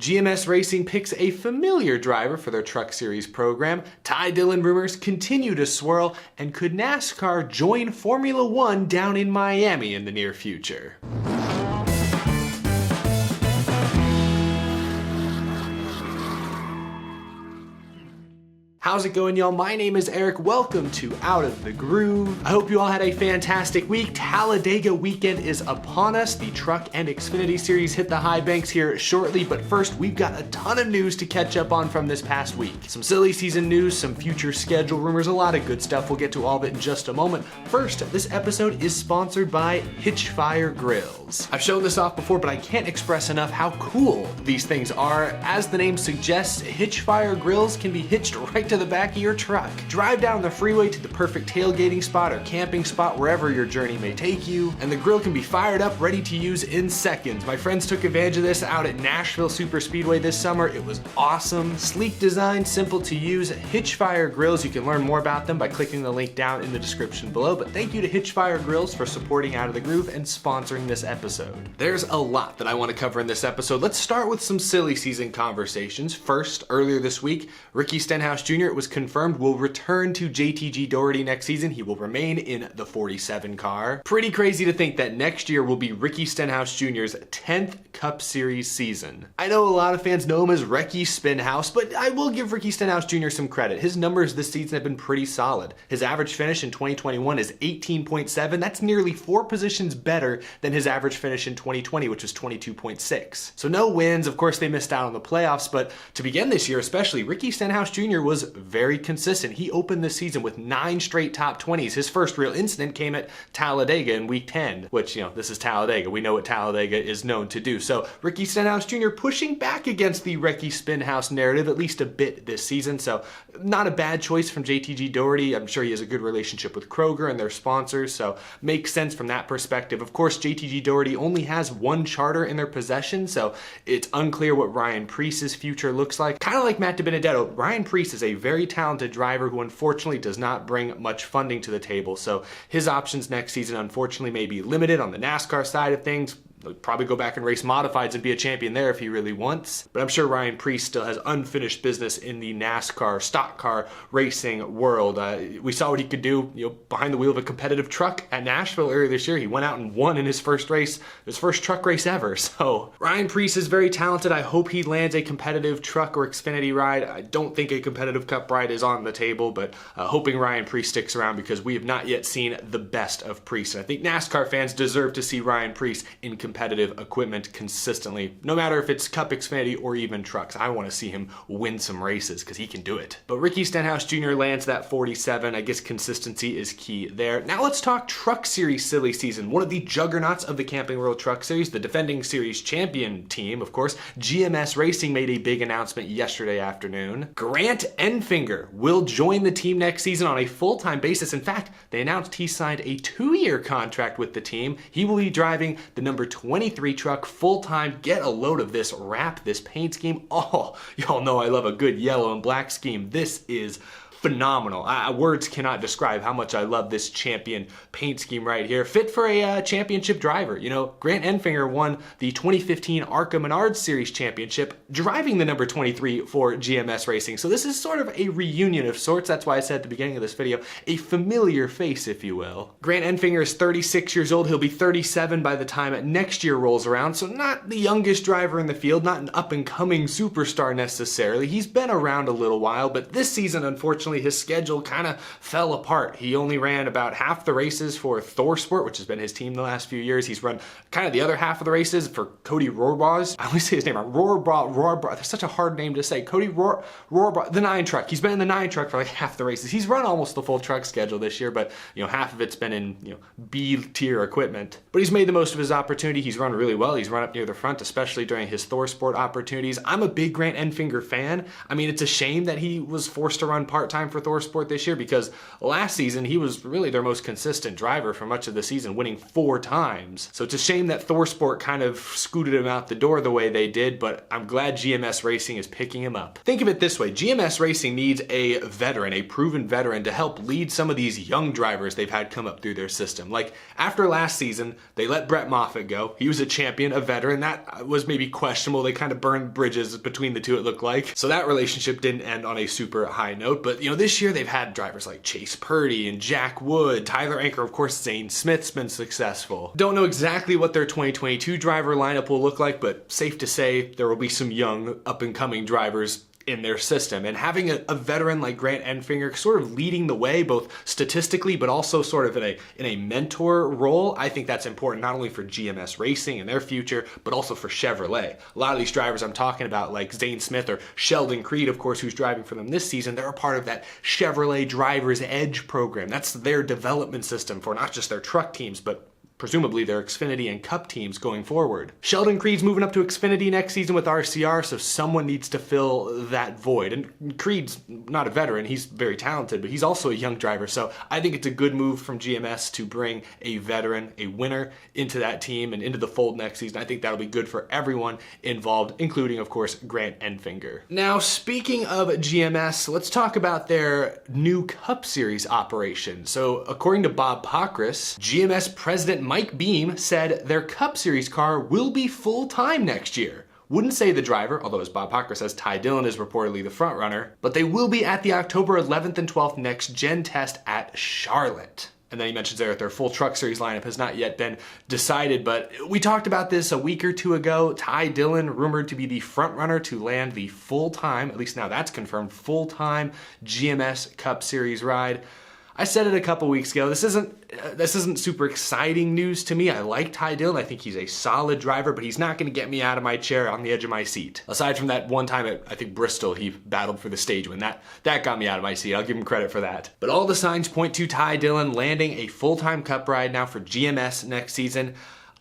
GMS Racing picks a familiar driver for their Truck Series program, Dillon rumors continue to swirl, and could NASCAR join Formula One down in Miami in the near future? How's it going, y'all? My name is Eric. Welcome to Out of the Groove. I hope you all had a fantastic week. Talladega weekend is upon us. The Truck and Xfinity Series hit the high banks here shortly, but first, we've got a ton of news to catch up on from this past week. Some silly season news, some future schedule rumors, a lot of good stuff. We'll get to all of it in just a moment. First, this episode is sponsored by Hitchfire Grills. I've shown this off before, but I can't express enough how cool these things are. As the name suggests, Hitchfire Grills can be hitched right to the back of your truck. Drive down the freeway to the perfect tailgating spot or camping spot wherever your journey may take you, and the grill can be fired up, ready to use in seconds. My friends took advantage of this out at Nashville Super Speedway this summer. It was awesome. Sleek design, simple to use. Hitchfire Grills, you can learn more about them by clicking the link down in the description below, but thank you to Hitchfire Grills for supporting Out of the Groove and sponsoring this episode. There's a lot that I want to cover in this episode. Let's start with some silly season conversations. First, earlier this week, Ricky Stenhouse Jr. was confirmed will return to JTG Doherty next season. He will remain in the 47 car. Pretty crazy to think that next year will be Ricky Stenhouse Jr.'s 10th Cup Series season. I know a lot of fans know him as Ricky Spinhouse, but I will give Ricky Stenhouse Jr. some credit. His numbers this season have been pretty solid. His average finish in 2021 is 18.7. That's nearly 4 positions better than his average finish in 2020, which was 22.6. So no wins. Of course, they missed out on the playoffs, but to begin this year especially, Ricky Stenhouse Jr. was very consistent. He opened the season with 9 straight top 20s. His first real incident came at Talladega in week 10, which, this is Talladega. We know what Talladega is known to do. So Ricky Stenhouse Jr. pushing back against the Ricky Spinhouse narrative at least a bit this season. So not a bad choice from JTG Doherty. I'm sure he has a good relationship with Kroger and their sponsors, so makes sense from that perspective. Of course, JTG Doherty only has 1 charter in their possession, so it's unclear what Ryan Preece's future looks like. Kind of like Matt DiBenedetto, Ryan Preece is a very talented driver who unfortunately does not bring much funding to the table, so his options next season unfortunately may be limited on the NASCAR side of things. He'll probably go back and race modifieds and be a champion there if he really wants. But I'm sure Ryan Preece still has unfinished business in the NASCAR stock car racing world. We saw what he could do, behind the wheel of a competitive truck at Nashville earlier this year. He went out and won in his first race, his first truck race ever. So Ryan Preece is very talented. I hope he lands a competitive truck or Xfinity ride. I don't think a competitive Cup ride is on the table, but hoping Ryan Preece sticks around because we have not yet seen the best of Preece. And I think NASCAR fans deserve to see Ryan Preece in competitive equipment consistently, no matter if it's Cup, Xfinity, or even trucks. I want to see him win some races because he can do it. But Ricky Stenhouse Jr. lands that 47. I guess consistency is key there. Now let's talk Truck Series silly season. One of the juggernauts of the Camping World Truck Series, the defending series champion team, of course, GMS Racing made a big announcement yesterday afternoon. Grant Enfinger will join the team next season on a full-time basis. In fact, they announced he signed a 2-year contract with the team. He will be driving the number 23 truck full-time. Get a load of this wrap, this paint scheme. Oh, y'all know I love a good yellow and black scheme. This is phenomenal. Words cannot describe how much I love this champion paint scheme right here. Fit for a championship driver. Grant Enfinger won the 2015 ARCA Menards Series Championship driving the number 23 for GMS Racing. So this is sort of a reunion of sorts. That's why I said at the beginning of this video, a familiar face, if you will. Grant Enfinger is 36 years old. He'll be 37 by the time next year rolls around. So not the youngest driver in the field, not an up-and-coming superstar necessarily. He's been around a little while, but this season, unfortunately, his schedule kind of fell apart. He only ran about half the races for ThorSport, which has been his team the last few years. He's run kind of the other half of the races for Cody Rohrbaugh. I always say his name wrong. Rohrbaugh. That's such a hard name to say. Cody Rohrbaugh, the 9 truck. He's been in the 9 truck for like half the races. He's run almost the full truck schedule this year, but half of it's been in B tier equipment. But he's made the most of his opportunity. He's run really well. He's run up near the front, especially during his ThorSport opportunities. I'm a big Grant Enfinger fan. I mean, it's a shame that he was forced to run part-time time for ThorSport this year? Because last season he was really their most consistent driver for much of the season, winning 4 times. So it's a shame that ThorSport kind of scooted him out the door the way they did, but I'm glad GMS Racing is picking him up. Think of it this way, GMS Racing needs a veteran, a proven veteran, to help lead some of these young drivers they've had come up through their system. Like after last season, they let Brett Moffitt go. He was a champion, a veteran. That was maybe questionable. They kind of burned bridges between the two, it looked like. So that relationship didn't end on a super high note. But this year they've had drivers like Chase Purdy and Jack Wood, Tyler Anker, of course, Zane Smith's been successful. Don't know exactly what their 2022 driver lineup will look like, but safe to say there will be some young up-and-coming drivers in their system. And having a veteran like Grant Enfinger sort of leading the way, both statistically, but also sort of in a mentor role, I think that's important not only for GMS Racing and their future, but also for Chevrolet. A lot of these drivers I'm talking about, like Zane Smith or Sheldon Creed, of course, who's driving for them this season, they're a part of that Chevrolet Driver's Edge program. That's their development system for not just their truck teams, but presumably their Xfinity and Cup teams going forward. Sheldon Creed's moving up to Xfinity next season with RCR, so someone needs to fill that void. And Creed's not a veteran, he's very talented, but he's also a young driver, so I think it's a good move from GMS to bring a veteran, a winner, into that team and into the fold next season. I think that'll be good for everyone involved, including, of course, Grant Enfinger. Now, speaking of GMS, let's talk about their new Cup Series operation. So, according to Bob Pockrass, GMS President Mike Beam said their Cup Series car will be full-time next year. Wouldn't say the driver, although as Bob Pockrass says, Ty Dillon is reportedly the front runner, but they will be at the October 11th and 12th next gen test at Charlotte. And then he mentions there that their full truck series lineup has not yet been decided, but we talked about this a week or two ago. Ty Dillon rumored to be the front runner to land the full-time, at least now that's confirmed, full-time GMS Cup Series ride. I said it a couple weeks ago, this isn't super exciting news to me. I like Ty Dillon, I think he's a solid driver, but he's not gonna get me out of my chair on the edge of my seat. Aside from that one time at, I think, Bristol, he battled for the stage win. That got me out of my seat, I'll give him credit for that. But all the signs point to Ty Dillon landing a full-time Cup ride now for GMS next season.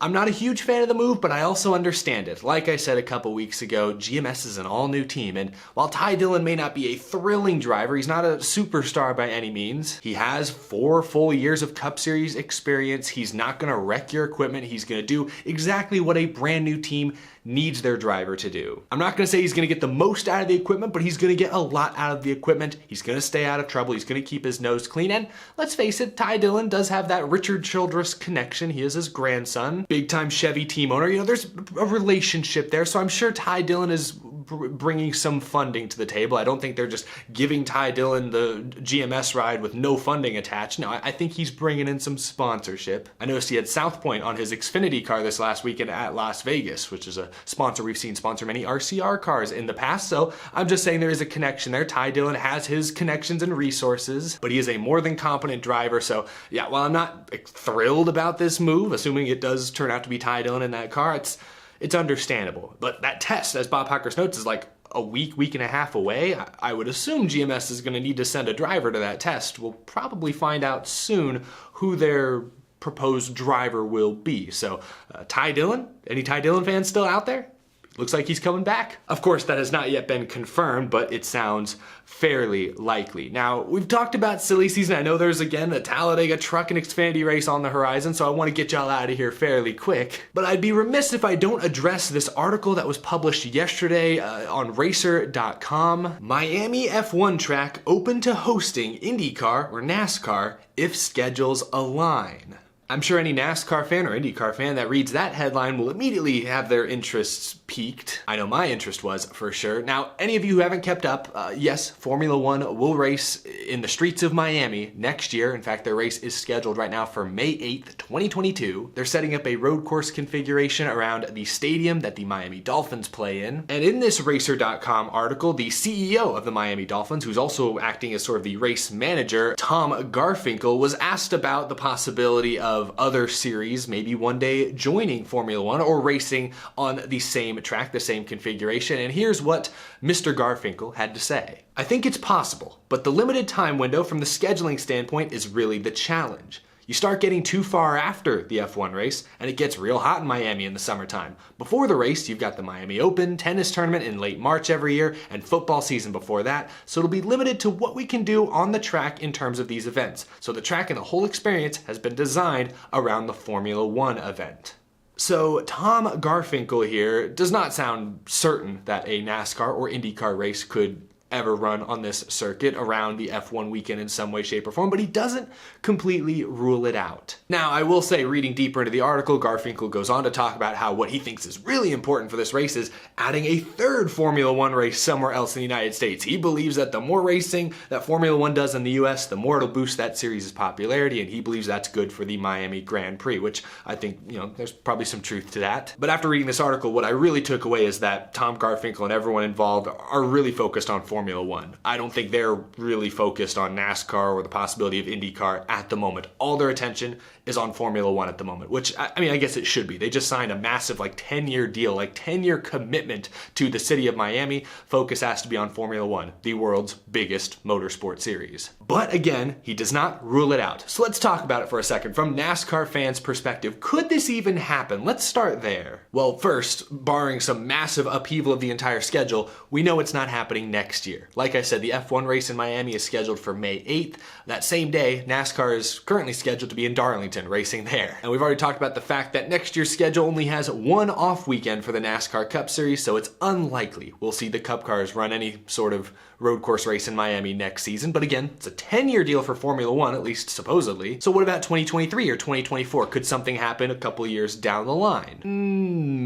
I'm not a huge fan of the move, but I also understand it. Like I said a couple weeks ago, GMS is an all-new team, and while Ty Dillon may not be a thrilling driver, he's not a superstar by any means. He has 4 full years of Cup Series experience. He's not gonna wreck your equipment. He's gonna do exactly what a brand new team needs their driver to do. I'm not gonna say he's gonna get the most out of the equipment, but he's gonna get a lot out of the equipment. He's gonna stay out of trouble. He's gonna keep his nose clean. And let's face it, Ty Dillon does have that Richard Childress connection. He is his grandson, big time Chevy team owner. There's a relationship there. So I'm sure Ty Dillon is bringing some funding to the table. I don't think they're just giving Ty Dillon the GMS ride with no funding attached. No, I think he's bringing in some sponsorship. I noticed he had South Point on his Xfinity car this last weekend at Las Vegas, which is a sponsor we've seen sponsor many RCR cars in the past. So I'm just saying there is a connection there. Ty Dillon has his connections and resources, but he is a more than competent driver. So yeah, while I'm not thrilled about this move, assuming it does turn out to be Ty Dillon in that car, it's understandable. But that test, as Bob Pockrass notes, is like a week and a half away. I would assume GMS is going to need to send a driver to that test. We'll probably find out soon who their proposed driver will be. So Ty Dillon, any Ty Dillon fans still out there? Looks like he's coming back. Of course, that has not yet been confirmed, but it sounds fairly likely. Now, we've talked about silly season. I know there's, again, a Talladega truck and Xfinity race on the horizon, so I want to get y'all out of here fairly quick. But I'd be remiss if I don't address this article that was published yesterday on Racer.com. Miami F1 track open to hosting IndyCar or NASCAR if schedules align. I'm sure any NASCAR fan or IndyCar fan that reads that headline will immediately have their interests piqued. I know my interest was, for sure. Now, any of you who haven't kept up, yes, Formula One will race in the streets of Miami next year. In fact, their race is scheduled right now for May 8th, 2022. They're setting up a road course configuration around the stadium that the Miami Dolphins play in. And in this Racer.com article, the CEO of the Miami Dolphins, who's also acting as sort of the race manager, Tom Garfinkel, was asked about the possibility of other series maybe one day joining Formula One or racing on the same track, the same configuration. And here's what Mr. Garfinkel had to say. I think it's possible, but the limited time window from the scheduling standpoint is really the challenge. You start getting too far after the F1 race, and it gets real hot in Miami in the summertime. Before the race, you've got the Miami Open, tennis tournament in late March every year, and football season before that, so it'll be limited to what we can do on the track in terms of these events. So the track and the whole experience has been designed around the Formula One event. So Tom Garfinkel here does not sound certain that a NASCAR or IndyCar race could ever run on this circuit around the F1 weekend in some way, shape, or form, but he doesn't completely rule it out. Now, I will say, reading deeper into the article, Garfinkel goes on to talk about how what he thinks is really important for this race is adding a third Formula One race somewhere else in the United States. He believes that the more racing that Formula One does in the US, the more it'll boost that series' popularity, and he believes that's good for the Miami Grand Prix, which I think, there's probably some truth to that. But after reading this article, what I really took away is that Tom Garfinkel and everyone involved are really focused on Formula One. I don't think they're really focused on NASCAR or the possibility of IndyCar at the moment. All their attention is on Formula One at the moment, which, I guess it should be. They just signed a massive 10-year deal, 10-year commitment to the city of Miami. Focus has to be on Formula One, the world's biggest motorsport series. But again, he does not rule it out. So let's talk about it for a second. From NASCAR fans' perspective, could this even happen? Let's start there. Well, first, barring some massive upheaval of the entire schedule, we know it's not happening next year. Like I said, the F1 race in Miami is scheduled for May 8th. That same day, NASCAR is currently scheduled to be in Darlington, racing there. And we've already talked about the fact that next year's schedule only has one off weekend for the NASCAR Cup Series, so it's unlikely we'll see the Cup cars run any sort of road course race in Miami next season. But again, it's a 10-year deal for Formula One, at least supposedly. So what about 2023 or 2024? Could something happen a couple years down the line?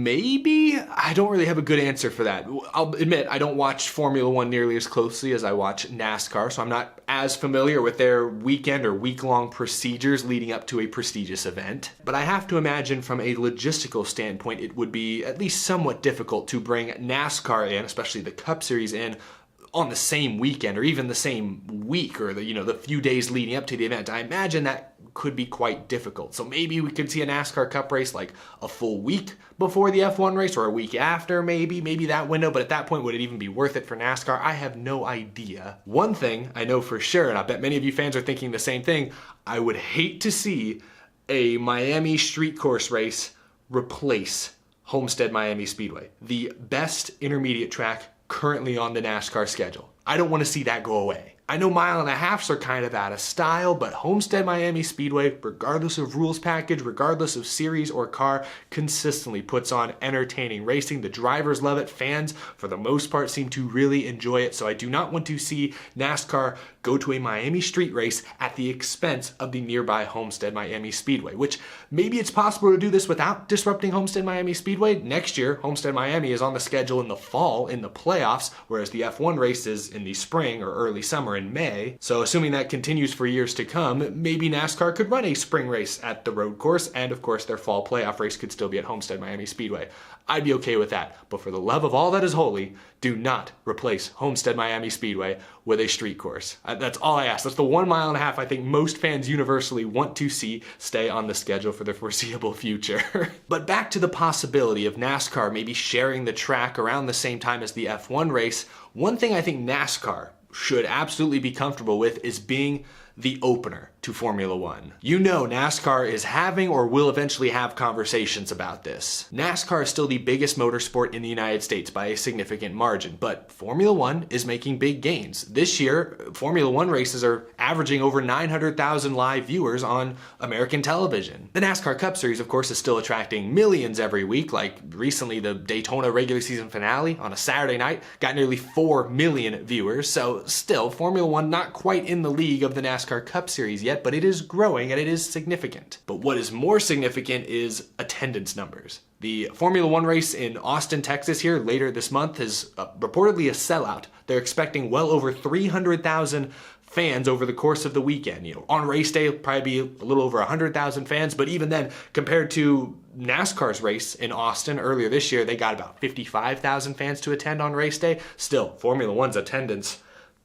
Maybe? I don't really have a good answer for that. I'll admit, I don't watch Formula One nearly as closely as I watch NASCAR, so I'm not as familiar with their weekend or week-long procedures leading up to a prestigious event. But I have to imagine from a logistical standpoint, it would be at least somewhat difficult to bring NASCAR in, especially the Cup Series in, on the same weekend or even the same week or the few days leading up to the event. I imagine that could be quite difficult. So maybe we could see a NASCAR Cup race a full week before the F1 race or a week after, maybe that window. But at that point, would it even be worth it for NASCAR? I have no idea. One thing I know for sure, and I bet many of you fans are thinking the same thing, I would hate to see a Miami street course race replace Homestead Miami Speedway, the best intermediate track currently on the NASCAR schedule. I don't want to see that go away. I know mile and a halfs are kind of out of style, but Homestead Miami Speedway, regardless of rules package, regardless of series or car, consistently puts on entertaining racing. The drivers love it. Fans, for the most part, seem to really enjoy it. So I do not want to see NASCAR go to a Miami street race at the expense of the nearby Homestead Miami Speedway, which maybe it's possible to do this without disrupting Homestead Miami Speedway. Next year, Homestead Miami is on the schedule in the fall in the playoffs, whereas the F1 race is in the spring or early summer in May. So assuming that continues for years to come, maybe NASCAR could run a spring race at the road course, and of course their fall playoff race could still be at Homestead Miami Speedway. I'd be okay with that, but for the love of all that is holy, do not replace Homestead Miami Speedway with a street course. That's all I ask. That's the 1.5 miles I think most fans universally want to see stay on the schedule for the foreseeable future. But back to the possibility of NASCAR maybe sharing the track around the same time as the F1 race, one thing I think NASCAR should absolutely be comfortable with is being the opener to Formula One. NASCAR is having or will eventually have conversations about this. NASCAR is still the biggest motorsport in the United States by a significant margin, but Formula One is making big gains. This year, Formula One races are averaging over 900,000 live viewers on American television. The NASCAR Cup Series, of course, is still attracting millions every week. Like recently, the Daytona regular season finale on a Saturday night got nearly 4 million viewers. So still, Formula One not quite in the league of the NASCAR Cup Series yet, but it is growing and it is significant. But what is more significant is attendance numbers. The Formula One race in Austin, Texas here later this month is reportedly a sellout. They're expecting well over 300,000 fans over the course of the weekend. On race day, it'll probably be a little over 100,000 fans, but even then, compared to NASCAR's race in Austin earlier this year, they got about 55,000 fans to attend on race day. Still, Formula One's attendance,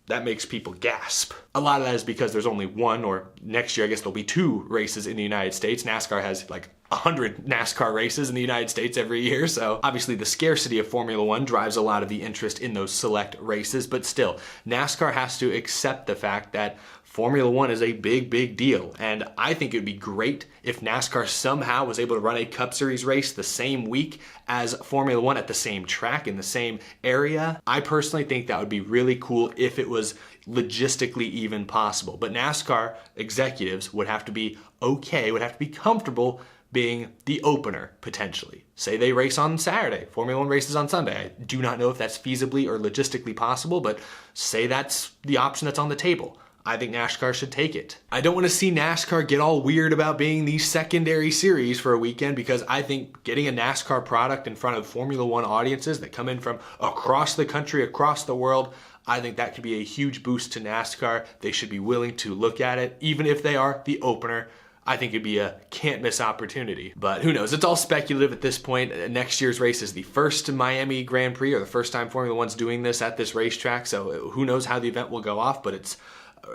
that makes people gasp. A lot of that is because there's only one, or next year I guess there'll be 2 races in the United States. NASCAR has like 100 NASCAR races in the United States every year, so obviously the scarcity of Formula One drives a lot of the interest in those select races, but still, NASCAR has to accept the fact that Formula One is a big deal, and I think it would be great if NASCAR somehow was able to run a Cup Series race the same week as Formula One at the same track in the same area. I personally think that would be really cool if it was logistically even possible, but NASCAR executives would have to be okay, would have to be comfortable being the opener, potentially. Say they race on Saturday, Formula One races on Sunday. I do not know if that's feasibly or logistically possible, but say that's the option that's on the table. I think NASCAR should take it. I don't want to see NASCAR get all weird about being the secondary series for a weekend, because I think getting a NASCAR product in front of Formula One audiences that come in from across the country, across the world, I think that could be a huge boost to NASCAR. They should be willing to look at it, even if they are the opener. I think it'd be a can't miss opportunity, but who knows? It's all speculative at this point. Next year's race is the first Miami Grand Prix, or the first time Formula One's doing this at this racetrack, so who knows how the event will go off, but it's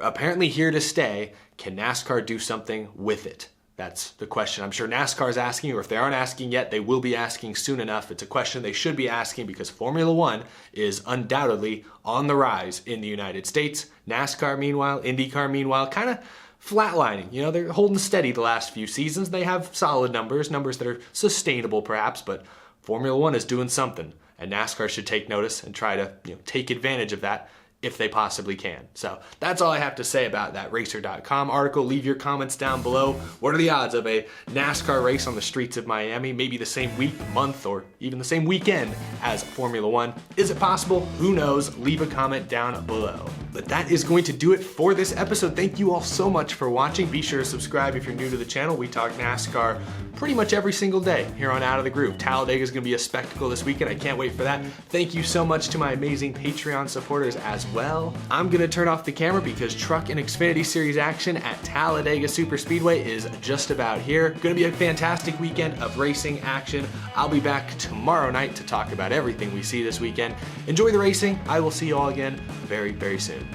apparently here to stay. Can NASCAR do something with it? That's the question I'm sure NASCAR is asking, or if they aren't asking yet, they will be asking soon enough. It's a question they should be asking, because Formula One is undoubtedly on the rise in the United States. NASCAR, meanwhile, IndyCar, meanwhile, kind of flatlining. You know, they're holding steady the last few seasons. They have solid numbers that are sustainable perhaps, but Formula One is doing something, and NASCAR should take notice and try to, take advantage of that if they possibly can. So that's all I have to say about that Racer.com article. Leave your comments down below. What are the odds of a NASCAR race on the streets of Miami, maybe the same week, month, or even the same weekend as Formula One? Is it possible? Who knows? Leave a comment down below. But that is going to do it for this episode. Thank you all so much for watching. Be sure to subscribe if you're new to the channel. We talk NASCAR pretty much every single day here on Out of the Groove. Talladega is going to be a spectacle this weekend. I can't wait for that. Thank you so much to my amazing Patreon supporters as well. I'm going to turn off the camera because Truck and Xfinity Series action at Talladega Superspeedway is just about here. Going to be a fantastic weekend of racing action. I'll be back tomorrow night to talk about everything we see this weekend. Enjoy the racing. I will see you all again very soon.